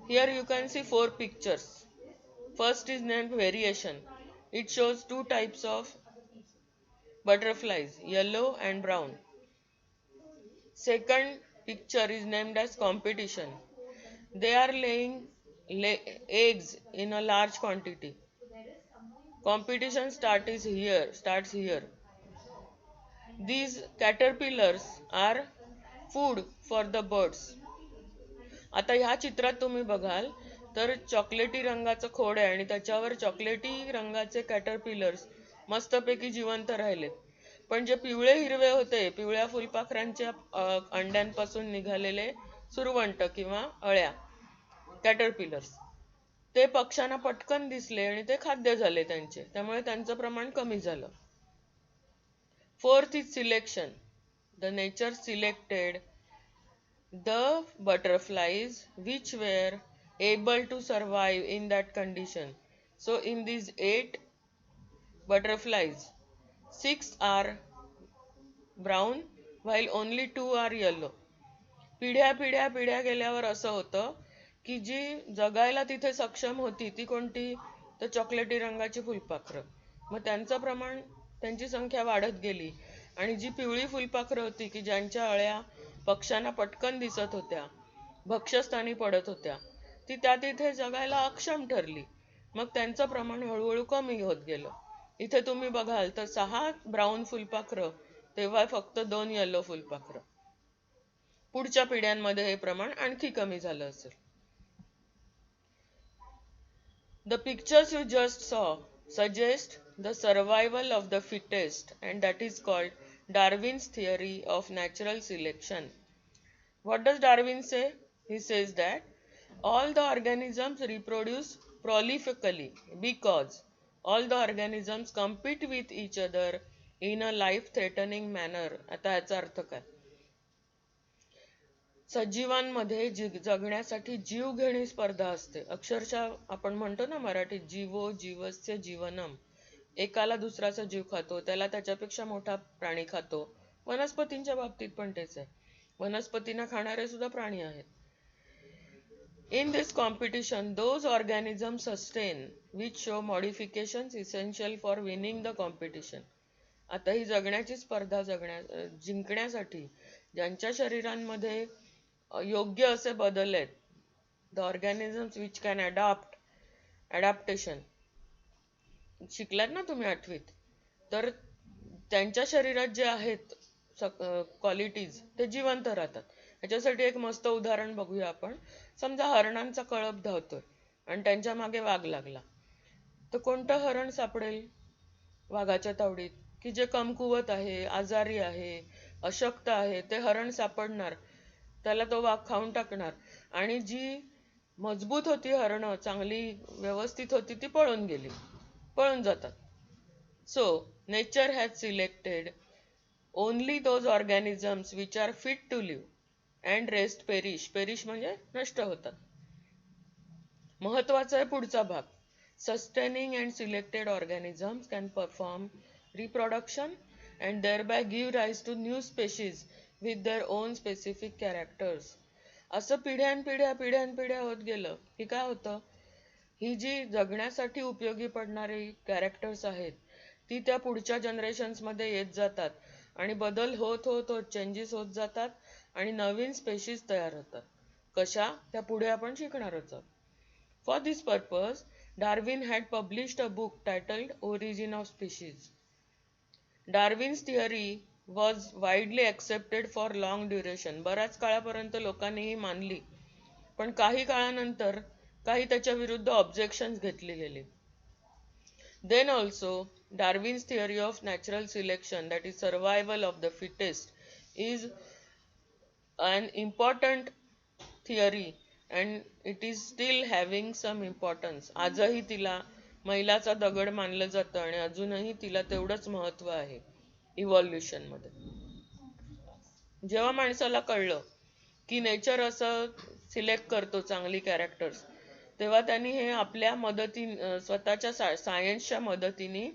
Here you can see four pictures. First is named variation. It shows two types of butterflies, yellow and brown. Second picture is named as competition. They are laying eggs in a large quantity. Competition starts here. These caterpillars are food for the birds. आता ह्या चित्रात तुम्ही बघाल तर चॉकलेटी रंगाचं खोड आहे आणि त्याच्यावर चॉकलेटी रंगाचे कॅटरपिलर्स मस्तपैकी जिवंत राहिलेत. पण जे पिवळे हिरवे होते, पिवळ्या फुलपाखरांच्या अंड्यांपासून निघालेले सुरवंट किंवा अळ्या कॅटरपिलर्स, ते पक्ष्यांना पटकन दिसले आणि ते खाद्य झाले त्यांचे, त्यामुळे त्यांचं प्रमाण कमी झालं. Fourth is selection. The nature selected the butterflies which were able to survive in that condition. So in these 8 butterflies, 6 are brown while only 2 are yellow. पिढ्या पिढ्या पिढ्या गेल्यावर असं होतं की जी जगायला तिथे सक्षम होती ती कोणती, तर चॉकलेटी रंगाची फुलपाखरं. मग त्यांचं प्रमाण, त्यांची संख्या वाढत गेली आणि जी पिवळी फुलपाखरं होती की ज्यांच्या अळ्या पक्ष्यांना पटकन दिसत होत्या, भक्ष्यस्थानी पडत होत्या, ती त्या तिथे जगायला अक्षम ठरली. मग त्यांचं प्रमाण हळूहळू कमी होत गेलं. इथे तुम्ही बघाल तर 6 ब्राऊन फुलपाखरं तेव्हा फक्त 2 येलो फुलपाखरं. पुढच्या पिढ्यांमध्ये हे प्रमाण आणखी कमी झालं असेल. The pictures you just saw suggest the survival of the fittest, and that is called Darwin's theory of natural selection. What does Darwin say? He says that all the organisms reproduce prolifically because all the organisms compete with each other in a life-threatening manner. आता याचा अर्थ काय? सजीवांमध्ये जगण्यासाठी जीवघेणी स्पर्धा असते. अक्षरशः आपण म्हणतो ना मराठीत, जीवो जीवस्य जीवनम. एकाला दुसराचा जीव खातो, त्याला त्याच्यापेक्षा मोठा प्राणी खातो. वनस्पतींच्या बाबतीत पण तेच आहे. वनस्पतींना खाणारे सुद्धा प्राणी आहेत. In this competition, those organisms sustain which show modifications essential for winning the competition. आता ही जगण्याची स्पर्धा जिंकण्यासाठी ज्यांच्या शरीरांमध्ये योग्य असे बदल आहेत, the organisms which can adaptation. शिकलात ना तुम्ही 8वीत, तर त्यांच्या शरीरात जे आहेत क्वालिटीज ते जिवंत राहतात. याच्यासाठी एक मस्त उदाहरण बघूया आपण. समजा हरणांचा कळप धावतोय आणि त्यांच्या मागे वाघ लागला, तर कोणतं हरण सापडेल वाघाच्या तावडीत की जे कमकुवत आहे, आजारी आहे, अशक्त आहे, ते हरण सापडणार. त्याला तो वाघ खाऊन टाकणार आणि जी मजबूत होती हरणं, चांगली व्यवस्थित होती, ती पळून जातात. So nature has selected only those organisms which are fit to live and rest perish म्हणजे नष्ट होतात. महत्वाचा आहे पुढचा भाग. Sustaining and selected organisms can perform reproduction and thereby give rise to new species with their own specific characters. असं पिढ्यान होत गेलं की काय होतं, ही जी जगण्यासाठी उपयोगी पडणारी कॅरेक्टर्स आहेत ती त्या पुढच्या जनरेशन्स मध्ये येत जातात आणि बदल होत चेंजेस होत जातात आणि नवीन स्पेशीज तयार होतात. कशा, त्या पुढे आपण शिकणारच आहोत. For this purpose Darwin had published a book टायटल्ड origin of species. Darwin's theory was widely accepted for long duration. बऱ्याच काळापर्यंत लोकांनी ही मानली, पण काही काळानंतर काही त्याच्या विरुद्ध ऑब्जेक्शन्स घेतली गेली. Then also Darwin's theory of natural selection, that is survival of the fittest, is an important theory and it is still having some importance. आजही तिला मैलाचा दगड मानलं जातं आणि अजूनही तिला तेवढंच महत्व आहे इव्हॉल्युशन मध्ये. जेव्हा माणसाला कळलं की नेचर असं सिलेक्ट करतो चांगली कॅरेक्टर्स, तेव्हा त्यांनी हे आपल्या स्वतःच्या सायन्सच्या मदतीने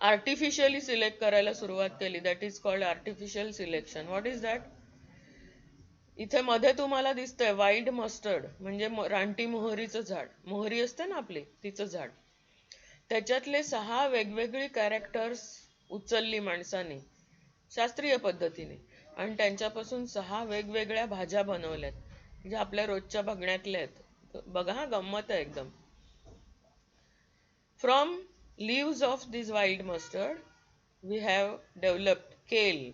आर्टिफिशियली सिलेक्ट करायला सुरुवात केली. That is called artificial selection. What is that? इथे मध्ये तुम्हाला दिसतंय वाईल्ड मस्टर्ड म्हणजे रानटी मोहरीचं झाड, मोहरी असते ना आपली तिचं झाड. त्याच्यातले 6 वेगवेगळी कॅरेक्टर्स उचलली माणसाने शास्त्रीय पद्धतीने आणि त्यांच्यापासून 6 वेगवेगळ्या भाज्या बनवल्यात, म्हणजे आपल्या रोजच्या बघण्यातल्या आहेत. बघा हा, गंमत आहे एकदम. From leaves of this wild mustard we have developed kale.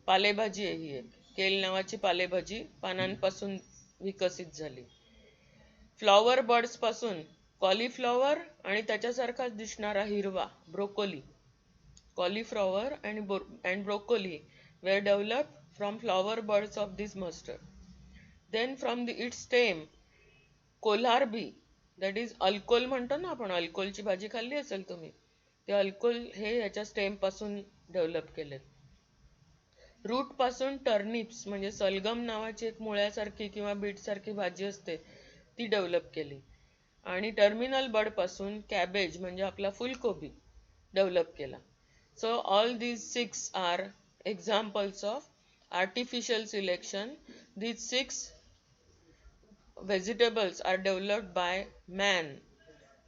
पालेभाजी आहे ही एक. केल नावाची पालेभाजी पानांपासून विकसित झाली. फ्लॉवर बर्ड्स पासून कॉलीफ्लॉवर आणि त्याच्यासारखाच दिसणारा हिरवा broccoli. Cauliflower and broccoli were developed from flower buds of this mustard. Then from its stem, kohlrabi, that is अल्कोल म्हणतो ना आपण, अल्कोलची भाजी खाल्ली असेल तुम्ही, ते अल्कोल हे याच्या स्टेम पासून डेव्हलप केले. रूट पासून टर्निप्स म्हणजे सलगम नावाची एक मुळ्यासारखी किंवा बीट सारखी भाजी असते ती डेव्हलप केली. आणि टर्मिनल बड पासून कॅबेज म्हणजे आपला फुलकोबी डेव्हलप केला. So all these 6 are examples of artificial selection. These 6 vegetables are developed by man.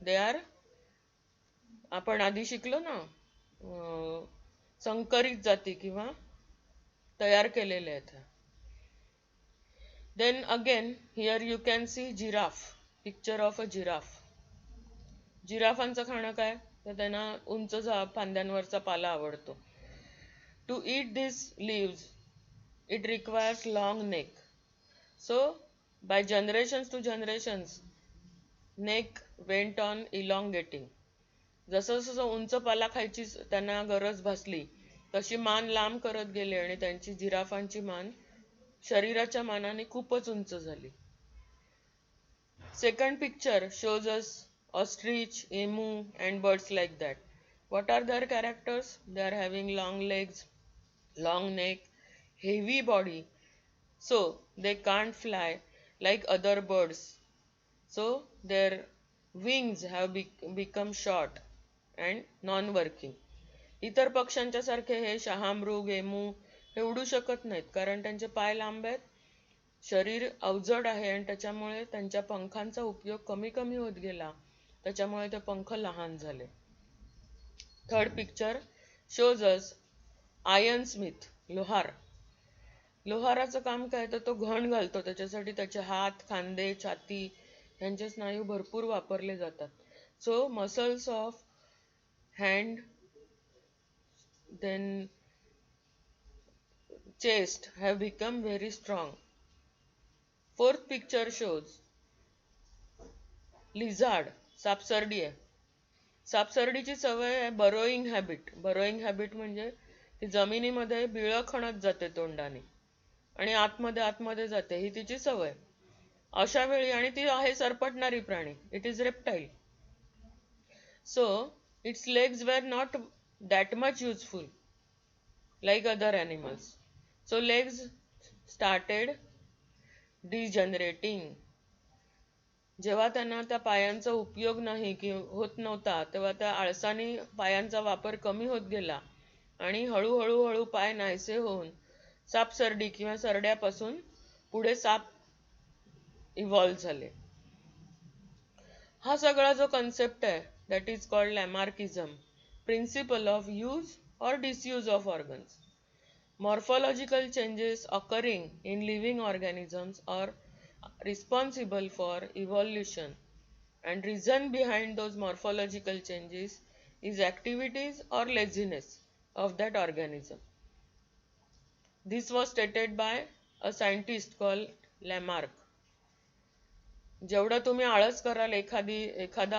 They are, आपण आधी शिकलो ना, संकरित जाती किंवा तयार केलेले आहेत. Then again here you can see giraffe, picture of a giraffe. जिराफांचं खाणं काय, तर त्यांना उंच फांद्यांवरचा पाला आवडतो. To eat these leaves it requires long neck. So by generations to generations neck went on elongating. जसं जसं उंच पाला खायची त्यांना गरज भासली तशी मान लांब करत गेले आणि त्यांची जिराफांची मान शरीराच्या मानाने खूपच उंच झाली. Second picture shows us ostrich, emu and birds like that. What are their characters? They are having long legs, long neck, heavy body, so they can't fly like other birds. So their wings have become short and non-working. इतर पक्ष्यांच्या सारखे हे शहामृग, emu हे उडू शकत नाहीत कारण त्यांचे पाय लांब आहेत, शरीर अवजड आहे आणि त्याच्यामुळे त्यांच्या पंखांचा उपयोग कमी कमी होत गेला, त्याच्यामुळे ते पंख लहान झाले. Third picture shows us iron smith, लोहार. लोहाराचं काम काय, तर तो घण घालतो, त्याच्यासाठी त्याचे हात, खांदे, छाती यांचे स्नायू भरपूर वापरले जातात. So muscles of hand then chest have become very strong. Fourth picture shows lizard, सापसर्डी आहे. सापसर्डीची सवय आहे बरोईंग हॅबिट. बरोईंग हॅबिट म्हणजे ती जमिनीमध्ये बिळं खणत जाते तोंडाने आणि आतमध्ये जाते, ही तिची सवय. अशा वेळी, आणि ती आहे सरपटणारी प्राणी, it is reptile. So it's legs were not that much useful like other animals. So legs started degenerating. जेव्हा त्यांना त्या पायांचा उपयोग नाही की होत नव्हता तेव्हा त्या आळसाने पायांचा वापर कमी होत गेला आणि हळूहळू पाय नाहीसे होऊन सापसर्डी किंवा सरड्यापासून पुढे साप इव्हॉल्व झाले. हा सगळा जो कन्सेप्ट आहे that is called Lamarckism, principle of use or disuse of organs. Morphological changes occurring in living organisms are responsible for evolution, and reason behind those morphological changes is activities or laziness of that organism. This was stated by a scientist called Lamarck. जेवढं तुम्ही आळस कराल एखादा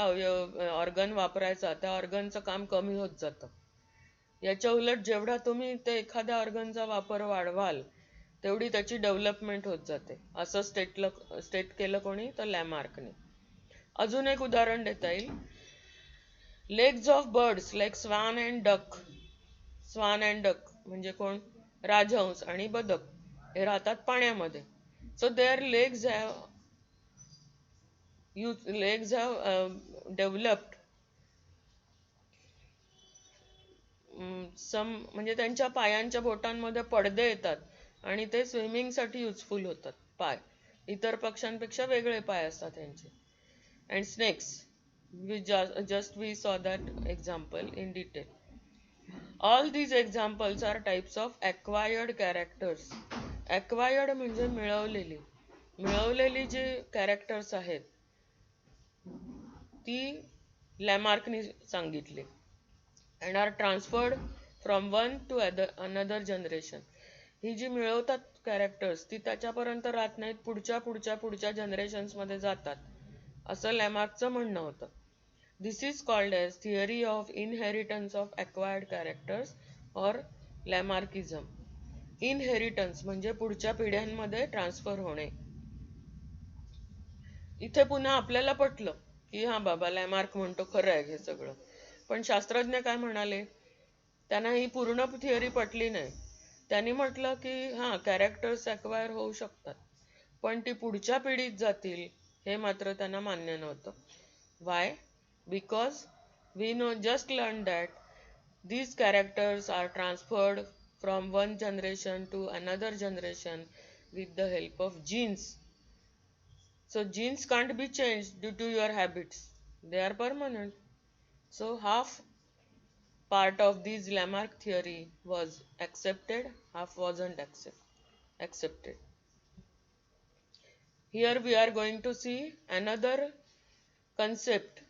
organ वापरायचा, त्या ऑर्गनचं काम कमी होत जातं. याच्या उलट जेवढा तुम्ही ते एखाद्या ऑर्गनचा वापर वाढवाल तेवढी त्याची डेव्हलपमेंट होत जाते, असं स्टेट केलं कोणी, तर लॅमार्कने. अजून एक उदाहरण देता येईल. Legs of birds like swan and duck. Swan and duck म्हणजे कोण, राजहंस आणि बदक, हे राहतात पाण्यामध्ये. So their legs have developed some, म्हणजे त्यांच्या पायांच्या बोटांमध्ये पडदे येतात आणि ते स्विमिंगसाठी युजफुल होतात पाय. इतर पक्ष्यांपेक्षा वेगळे पाय असतात त्यांचे. And snakes, we saw that example in detail. All these examples are types of acquired characters. Acquired म्हणजे मिळवलेली. मिळवलेली जी कॅरेक्टर्स आहेत ती लॅमार्कनी सांगितली. And are transferred from one to another generation. ही जी मिळवतात कॅरेक्टर्स ती त्याच्यापर्यंत राहत नाहीत, पुढच्या पुढच्या पुढच्या जनरेशन्स मध्ये जातात, असं लॅमार्कचं म्हणणं होतं. This is called as theory of inheritance of acquired characters or Lamarckism. Inheritance म्हणजे पुढच्या पिढ्यांमध्ये ट्रान्सफर होणे. इथे पुन्हा आपल्याला पटलं की हा बाबा लॅमार्क म्हणतो खरं आहे हे सगळं. पण शास्त्रज्ञ काय म्हणाले, त्यांना ही पूर्ण थिअरी पटली नाही. त्यांनी म्हटलं की हा कॅरेक्टर्स अक्वायर होऊ शकतात, पण ती पुढच्या पिढीत जातील हे मात्र त्यांना मान्य नव्हतं. Why? Because we know just learn that these characters are transferred from one generation to another generation with the help of genes. So genes can't be changed due to your habits. They are permanent. So half part of this Lamarck theory was accepted, half wasn't accepted. Here we are going to see another concept.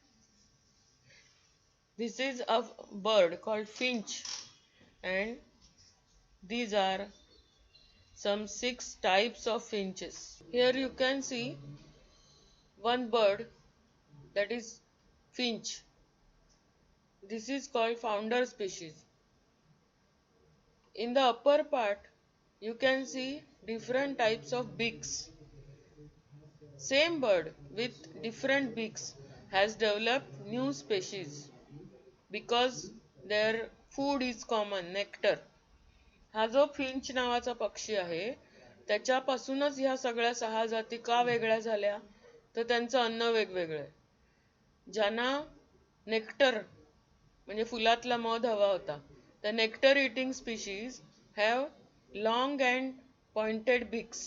This is a bird called finch, and these are some 6 types of finches. Here you can see one bird, that is finch. This is called founder species. In the upper part you can see different types of beaks. Same bird with different beaks has developed new species because their food is common, nectar. हा जो Finch नावाचा पक्षी आहे त्याच्यापासूनच ह्या सगळ्या 6 जाती का वेगळ्या झाल्या, तर त्यांचं अन्न वेगवेगळं आहे. ज्यांना नेक्टर म्हणजे फुलातला मध हवा होता, the nectar eating species have long and pointed beaks.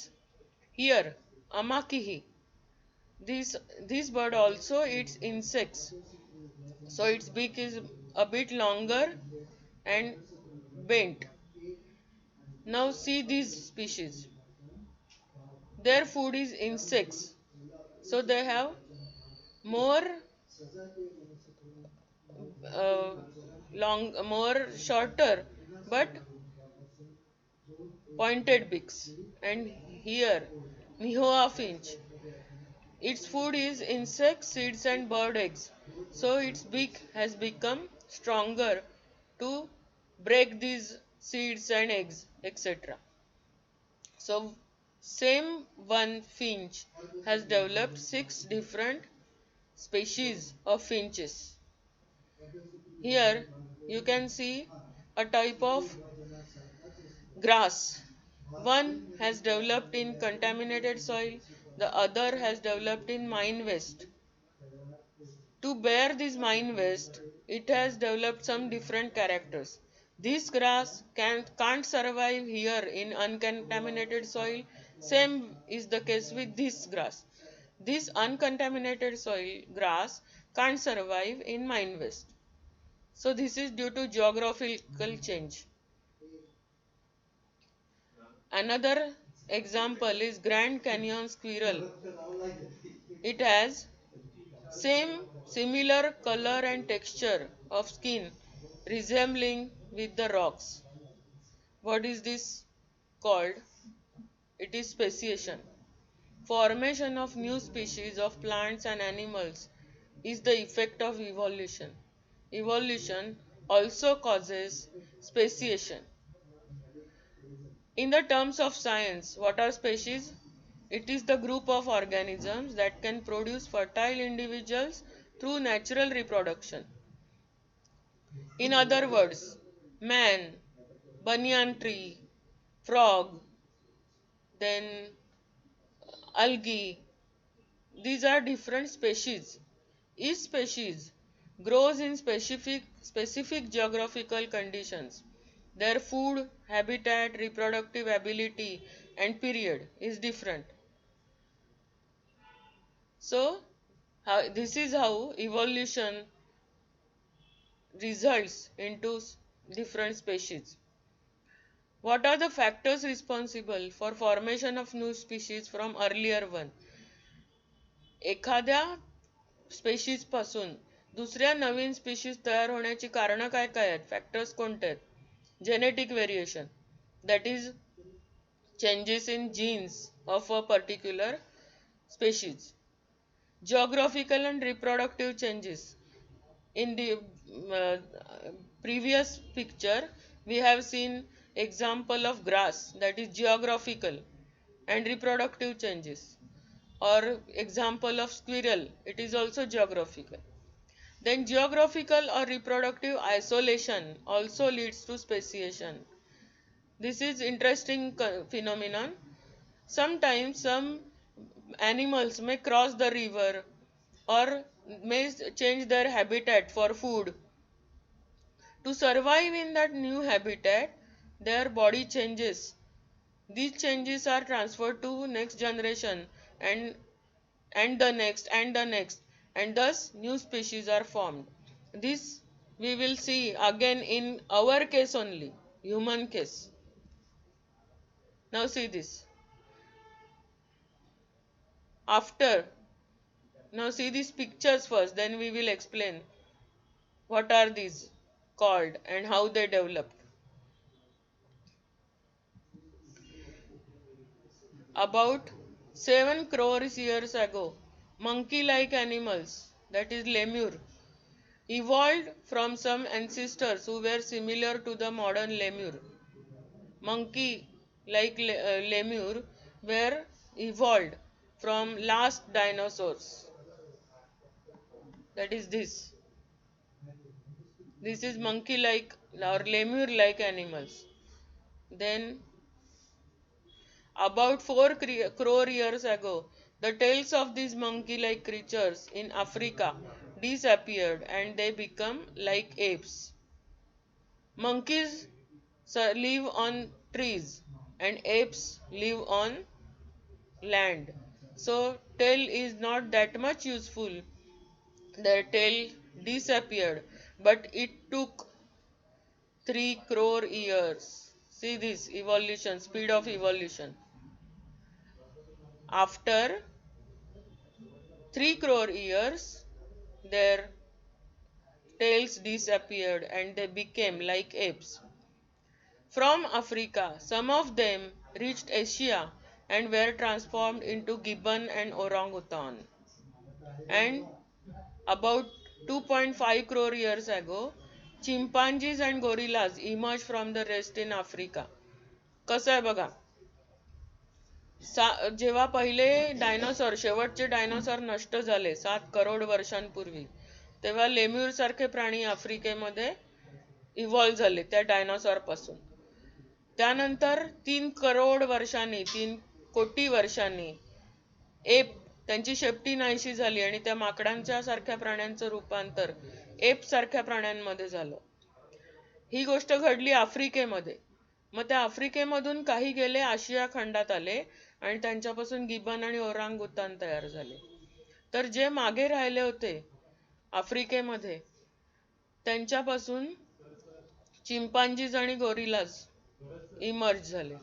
Here amakihi, this bird also eats insects, so its beak is a bit longer and bent. Now see these species, their food is insects, so they have more more shorter but pointed beaks. And here Nihoa finch, its food is insects, seeds and bird eggs, so its beak has become stronger to break these seeds and eggs, etc. So same one finch has developed 6 different species of finches. Here you can see a type of grass. One has developed in contaminated soil, the other has developed in mine waste. To bear this mine waste, it has developed some different characters. This grass can't survive here in uncontaminated soil. Same is the case with this grass. This uncontaminated soil grass can't survive in mine waste. So this is due to geographical change. Another example is Grand Canyon squirrel. It has similar color and texture of skin resembling with the rocks. What is this called? It is speciation. Formation of new species of plants and animals is the effect of evolution. Evolution also causes speciation. In the terms of science, what are species? It is the group of organisms that can produce fertile individuals through natural reproduction. In other words, man, banyan tree, frog, then algae, these are different species. Each species grows in specific geographical conditions. Their food, habitat, reproductive ability, and period is different. So, this is how evolution results into different species. What are the factors responsible for formation of new species from earlier one? एखाद्या species पासून दुसऱ्या नवीन species तयार होण्याची कारण काय काय आहेत? Factors कोणते आहेत? Genetic variation, that is changes in jeans of a particular species. Geographical and reproductive changes. In the previous picture, we have seen example of grass, that is geographical and reproductive changes. Or example of squirrel, it is also geographical. Then geographical or reproductive isolation also leads to speciation. This is interesting phenomenon. Sometimes some animals may cross the river or may change their habitat for food. To survive in that new habitat, their body changes. These changes are transferred to next generation and the next and the next, and thus new species are formed. This we will see again in our case only, human case. Now see this. After, now see these pictures first, then we will explain what are these called and how they developed. About 7 crores years ago, monkey-like animals, that is lemur, evolved from some ancestors who were similar to the modern lemur. Monkey-like lemur were evolved from last dinosaurs. That is this. This is monkey-like or lemur-like animals. Then about 4 crore years ago, the tails of these monkey-like creatures in Africa disappeared and they become like apes. Monkeys live on trees and apes live on land. So tail is not that much useful. Their tail disappeared, but it took 3 crore years. See this evolution, speed of evolution. After 3 crore years, their tails disappeared and they became like apes. From Africa, some of them reached Asia and were transformed into gibbon and orangutan. And about 2.5 crore years ago, chimpanzees and gorillas emerged from the rest in Africa. कसं आहे बघा, जेव्हा पहिले dinosaur, शेवटचे dinosaur नष्ट झाले 7 करोड वर्षांपूर्वी, तेव्हा लेम्यूर सारखे प्राणी आफ्रिकेमध्ये इव्हॉल्व झाले त्या डायनोसॉर पासून. त्यानंतर 3 करोड वर्षांनी, 3 कोटी वर्षांनी एप, त्यांची शेपटी नाहीशी झाली आणि त्या माकडांच्या सारख्या प्राण्यांचं रूपांतर एप सारख्या प्राण्यांमध्ये झालं. ही गोष्ट घडली आफ्रिकेमध्ये. मग त्या आफ्रिकेमधून काही गेले आशिया खंडात आले आणि त्यांच्यापासून गिबन आणि ओरांगुतान तयार झाले. तर जे मागे राहिले होते आफ्रिकेमध्ये, त्यांच्यापासून चिंपांजीज आणि गोरिलाज इमर्ज झाले.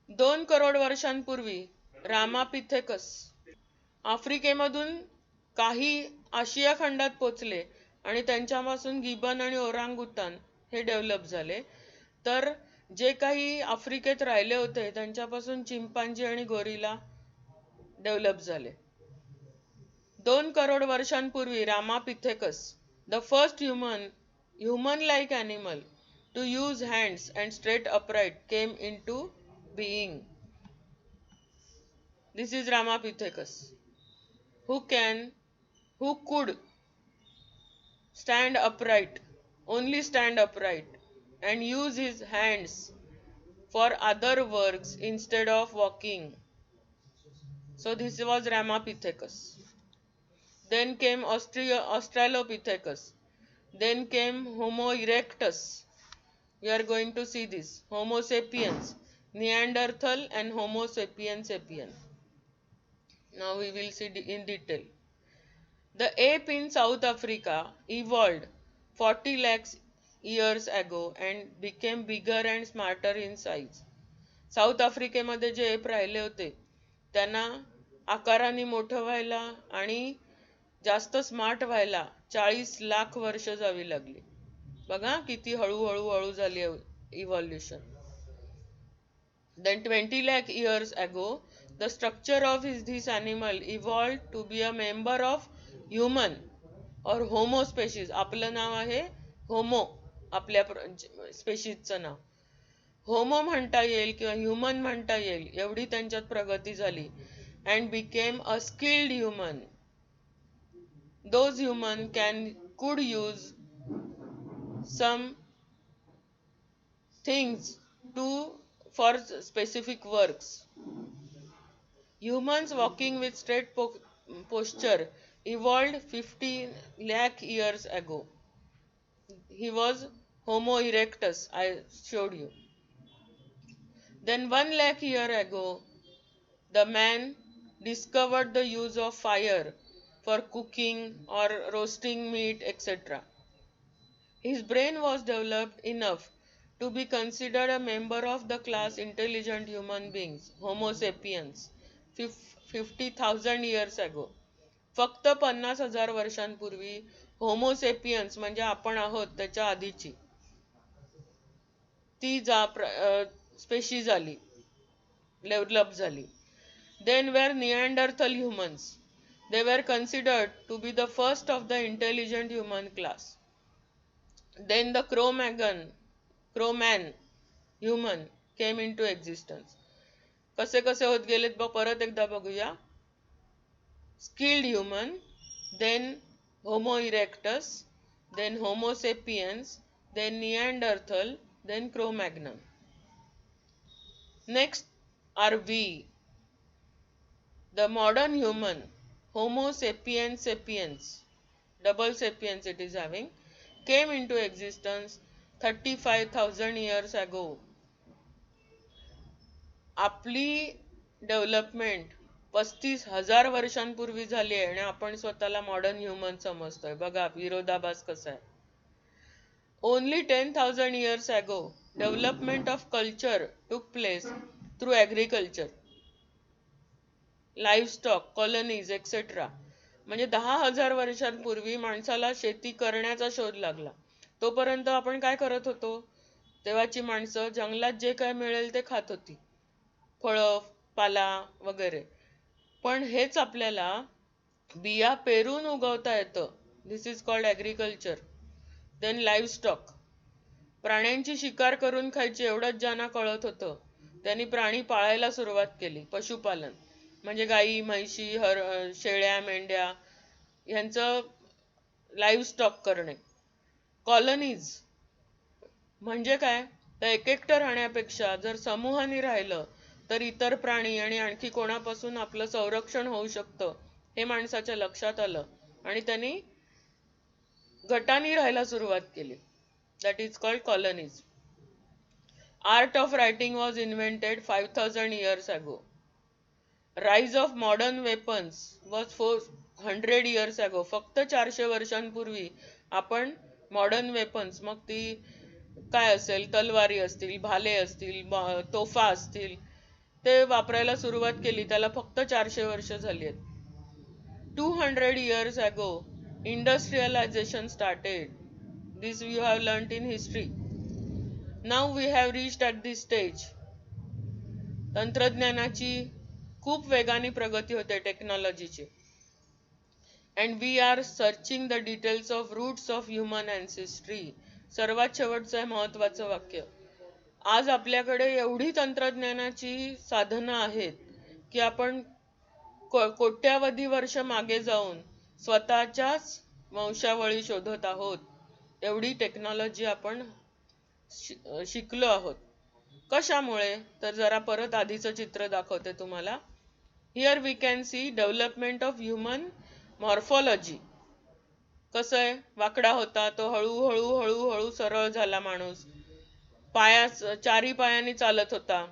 2 करोड वर्षांपूर्वी रामापिथेकस आफ्रिकेमधून काही आशिया खंडात पोचले आणि त्यांच्यापासून गिबन आणि ओरांगुतान हे डेव्हलप झाले. तर जे काही आफ्रिकेत राहिले होते त्यांच्यापासून चिंपांजी आणि गोरिला डेव्हलप झाले. 2 करोड वर्षांपूर्वी Ramapithecus, the first human like animal to use hands and straight upright, came into being. This is Ramapithecus, who could stand upright, only stand upright, and use his hands for other works instead of walking. So this was Ramapithecus. Then came Australopithecus. Then came Homo erectus. We are going to see this. Homo sapiens, Neanderthal and Homo sapien sapien. Now we will see in detail. The ape in South Africa evolved 40 lakhs years ago and became bigger and smarter in size. South आफ्रिकेमध्ये जे app राहिले होते त्यांना आकाराने मोठं व्हायला आणि जास्त स्मार्ट व्हायला 40 लाख वर्ष जावी लागली. बघा किती हळूहळू हळू झाली evolution. Then 20 lakh years ago, the structure of this animal evolved to be a member of human or homo species. आपलं नाव आहे होमो, आपल्या स्पेशीजचं नाव. होमो म्हणता येईल किंवा ह्युमन म्हणता येईल एवढी त्यांच्यात प्रगती झाली. And became a skilled human. Those human could use some things for specific works. Humans walking with straight posture evolved 50 lakh years ago. He was Homo erectus, I showed you. Then 1 lakh year ago, the man discovered the use of fire for cooking or roasting meat, etc. His brain was developed enough to be considered a member of the class intelligent human beings, Homo sapiens, 50,000 years ago. फक्त 50,000 वर्षांपूर्वी homo Sapiens म्हणजे आपण आहोत त्याच्या आधीची ती species आली, develop झाली. Then were Neanderthal humans. They were considered to be the first of the intelligent human class. Then the Cro-Magnon human came into existence. कसे कसे होत गेलेत परत एकदा बघूया. Skilled human, then Homo erectus, then Homo sapiens, then Neanderthal, then Cro-Magnon. Next are we. The modern human, Homo sapiens sapiens, double sapiens it is having, came into existence 35,000 years ago. आपली development 35,000 वर्षांपूर्वी झाली आहे आणि आपण स्वतःला modern human समजतोय. बघा विरोधाभास कसा आहे. Only 10,000 years ago, development of culture took place through agriculture, livestock, colonies, etc. म्हणजे 10,000 वर्षांपूर्वी माणसाला शेती करण्याचा शोध लागला. तोपर्यंत आपण काय करत होतो? तेव्हाची माणसं जंगलात जे काय मिळेल ते खात होती, फळं, पाला वगैरे. पण हेच आपल्याला बिया पेरून उगवता येतं. दिस इज कॉल्ड ॲग्रिकल्चर. देन लाईव्हस्टॉक, प्राण्यांची शिकार करून खायची एवढंच ज्यांना कळत होतं त्यांनी प्राणी पाळायला सुरुवात केली. पशुपालन म्हणजे गाई, म्हैशी, शेळ्या, मेंढ्या यांचं लाईव्हस्टॉक करणे. कॉलनीज म्हणजे काय? तर एकटं राहण्यापेक्षा जर समूहाने राहिलं तर इतर प्राणी आणि आणखी कोणापासून आपलं संरक्षण होऊ शकतं हे माणसाच्या लक्षात आलं आणि त्यांनी गटांनी राहायला सुरुवात केली. That is called colonies. Art of writing was invented 5,000 years ago. Rise of modern weapons was 400 years ago. फक्त 400 वर्षांपूर्वी आपण मॉडर्न वेपन्स, मग ती काय असेल, तलवारी असतील, भाले असतील, तोफा असतील, ते वापरायला सुरुवात केली. त्याला फक्त 400 वर्ष झाली आहेत. 200 years ago, industrialization started. This you have learnt in history. Now we have reached at this stage. तंत्रज्ञानाची खूप वेगाने प्रगती होते, टेक्नॉलॉजीची. And we are searching the details of roots of human ancestry. सर्वात शेवटचं आहे महत्वाचं वाक्य. आज आपल्याकडे एवढी तंत्रज्ञानाची साधनं आहेत की आपण कोट्यावधी वर्ष मागे जाऊन स्वतःच्याच वंशावळी शोधत आहोत. एवढी टेक्नॉलॉजी आपण शिकलो आहोत. कशामुळे? तर जरा परत आधीचं चित्र दाखवते तुम्हाला. Here we can see development of human morphology. कसं आहे, वाकडा होता तो, हळूहळू हळूहळू सरळ झाला माणूस. चारी पायांनी चालत होता,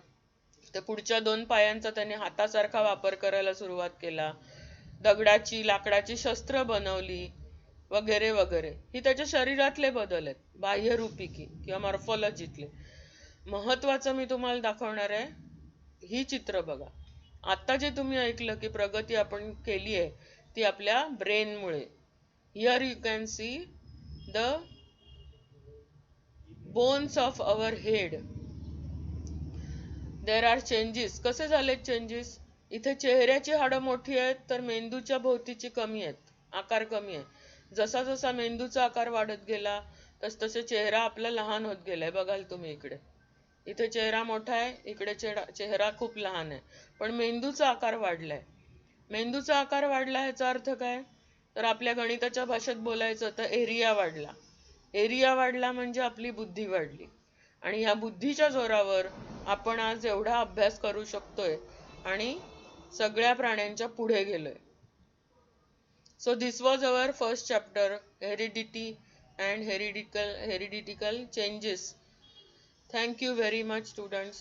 तर पुढच्या 2 पायांचा त्याने हातासारखा वापर करायला सुरुवात केला. दगडाची लाकडाची शस्त्र बनवली वगैरे वगैरे. ही त्याच्या शरीरातले बदल आहेत, बाह्यरूपी किंवा मॉर्फॉलॉजीतले. महत्वाचं मी तुम्हाला दाखवणार आहे, ही चित्र बघा. आता जे तुम्ही ऐकलं की प्रगती आपण केली आहे ती आपल्या ब्रेनमुळे. Here you can see the bones of our head. There are changes. कसे झाले चेंजेस? इथे चेहऱ्याची हाडं मोठी आहेत तर मेंदूच्या भोवतीची कमी आहेत, आकार कमी आहे. जसा जसा मेंदूचा आकार वाढत गेला तस तसे चेहरा आपला लहान होत गेलाय. बघाल तुम्ही इकडे, इथे चेहरा मोठा आहे, इकडे चेहरा खूप लहान आहे, पण मेंदूचा आकार वाढलाय. मेंदूचा आकार वाढला ह्याचा अर्थ काय? तर आपल्या गणिताच्या भाषेत बोलायचं तर एरिया वाढला. एरिया वाढला म्हणजे आपली बुद्धी वाढली, आणि ह्या बुद्धीच्या जोरावर आपण आज एवढा अभ्यास करू शकतोय आणि सगळ्या प्राण्यांच्या पुढे गेलोय. So this was our first chapter, heredity and hereditary changes. Thank you very much, students.